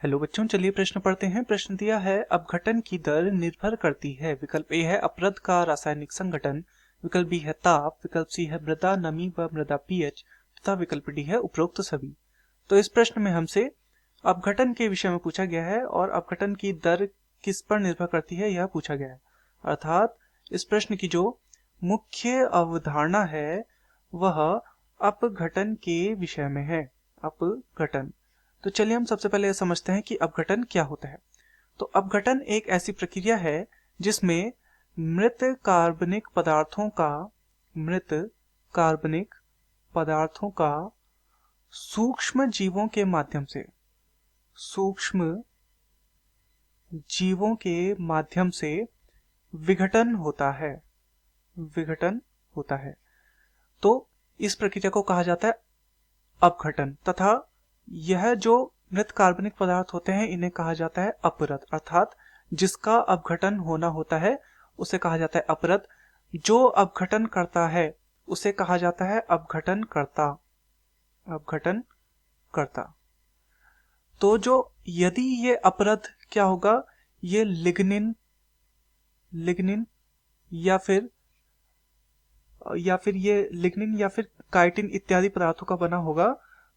Hello बच्चों, चलिए प्रश्न पढ़ते हैं। प्रश्न दिया है अपघटन की दर निर्भर करती है। विकल्प ए है अपरद का रासायनिक संगठन, विकल्प बी है ताप, विकल्प सी है मृदा नमी व मृदा पीएच तथा विकल्प डी है उपरोक्त सभी। तो इस प्रश्न में हमसे अपघटन के विषय में पूछा गया है और अपघटन की दर किस पर निर्भर करती है यह पूछा गया है। अर्थात इस प्रश्न की जो मुख्य अवधारणा है वह अपघटन के विषय में है। अपघटन, तो चलिए हम सबसे पहले समझते हैं कि अपघटन क्या होता है। तो अपघटन एक ऐसी प्रक्रिया है जिसमें मृत कार्बनिक पदार्थों का सूक्ष्म जीवों के माध्यम से विघटन होता है। तो इस प्रक्रिया को कहा जाता है अपघटन, तथा यह जो मृत कार्बनिक पदार्थ होते हैं इन्हें कहा जाता है अपरद। अर्थात जिसका अपघटन होना होता है उसे कहा जाता है अपरद। जो अपघटन करता है उसे कहा जाता है अपघटन करता। तो जो यदि ये अपरद क्या होगा, ये लिग्निन या फिर या फिर काइटिन इत्यादि पदार्थों का बना होगा,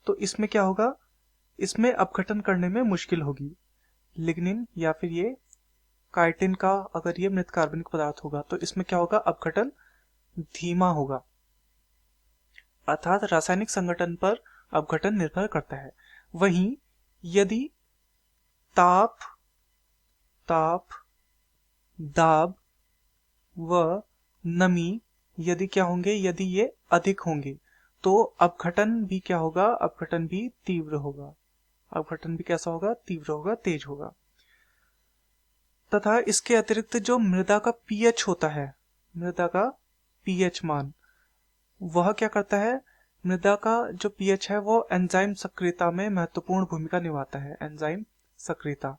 तो इसमें क्या होगा, इसमें अपघटन करने में मुश्किल होगी। लिग्निन या फिर ये काइटिन का अगर ये मृत कार्बनिक पदार्थ होगा तो इसमें क्या होगा, अपघटन धीमा होगा। अर्थात रासायनिक संगठन पर अपघटन निर्भर करता है। वहीं यदि ताप, दाब व नमी यदि क्या होंगे, यदि ये अधिक होंगे तो अपघटन भी क्या होगा, अपघटन भी तीव्र होगा। अपघटन भी कैसा होगा, तीव्र होगा, तेज होगा। तथा इसके अतिरिक्त जो मृदा का पीएच होता है, मृदा का पीएच मान, वह क्या करता है, मृदा का जो पीएच है वो एंजाइम सक्रियता में महत्वपूर्ण भूमिका निभाता है। एंजाइम सक्रियता,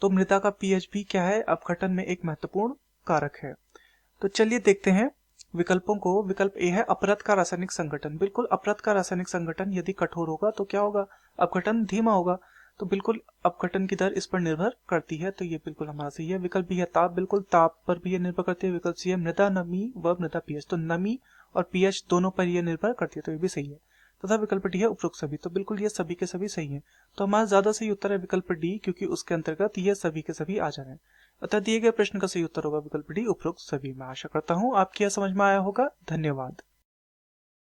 तो मृदा का पीएच भी क्या है, अपघटन में एक महत्वपूर्ण कारक है। तो चलिए देखते हैं विकल्पों को। विकल्प ए है अपरद का रासायनिक संगठन। बिल्कुल, अपरद का रासायनिक संगठन यदि कठोर होगा तो क्या होगा, अपघटन धीमा होगा। तो बिल्कुल अपघटन की दर इस पर निर्भर करती है, तो ये बिल्कुल हमारा सही है। विकल्प बी है ताप, बिल्कुल ताप पर भी ये निर्भर करती है। विकल्प सी है मृदा नमी व मृदा पीएच, तो नमी और पीएच दोनों पर यह निर्भर करती है, तो ये भी सही है। तथा विकल्प डी है उपरोक्त सभी, तो बिल्कुल ये सभी के सभी सही है। तो हमारा ज्यादा सही उत्तर है विकल्प डी, क्योंकि उसके अंतर्गत ये सभी के सभी आ जा रहे हैं। अतः दिए गए प्रश्न का सही उत्तर होगा विकल्प डी, उपरोक्त सभी। मैं आशा करता हूँ आपकी यह समझ में आया होगा। धन्यवाद।